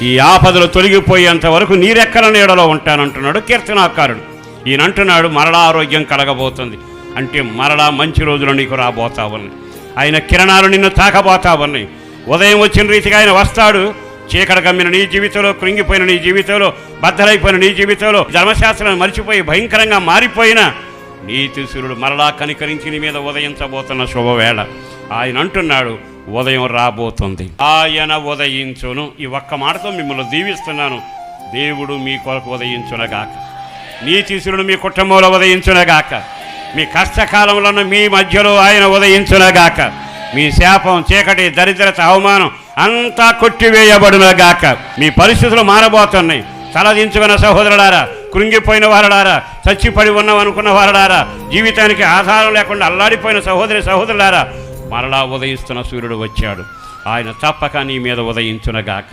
ఈ ఆపదలు తొలగిపోయేంత వరకు నీరెక్కల నీడలో ఉంటానంటున్నాడు కీర్తనాకారుడు. ఈయన అంటున్నాడు మరలా ఆరోగ్యం కలగబోతుంది అంటే మరలా మంచి రోజులు నీకు రాబోతావని, ఆయన కిరణాలు నిన్ను తాకబోతావని. ఉదయం వచ్చిన రీతిగా ఆయన వస్తాడు. చీకటి గమ్మిన నీ జీవితంలో, కృంగిపోయిన నీ జీవితంలో, బద్దలైపోయిన నీ జీవితంలో, ధర్మశాస్త్రాన్ని మర్చిపోయి భయంకరంగా మారిపోయిన నీతి సూర్యుడు మరలా కనికరించి నీ మీద ఉదయించబోతున్న శుభవేళ. ఆయన అంటున్నాడు ఉదయం రాబోతుంది, ఆయన ఉదయించును. ఈ ఒక్క మాటతో మిమ్మల్ని దీవిస్తున్నాను. దేవుడు మీ కొరకు ఉదయించునగాక, నీతి సూర్యుడు మీ కుటుంబంలో ఉదయించునగాక, మీ కష్టకాలంలో మీ మధ్యలో ఆయన ఉదయించునగాక, మీ శాపం, చీకటి, దరిద్రత, అవమానం అంతా కొట్టివేయబడునగాక. మీ పరిస్థితులు మారబోతున్నాయి. తలదించుకున్న సహోదరులారా, కృంగిపోయిన వారలారా, చచ్చిపడి ఉన్నామనుకున్న వారలారా, జీవితానికి ఆధారం లేకుండా అల్లాడిపోయిన సహోదరులారా, మరలా ఉదయిస్తున్న సూర్యుడు వచ్చాడు. ఆయన తప్పక నీ మీద ఉదయించునగాక.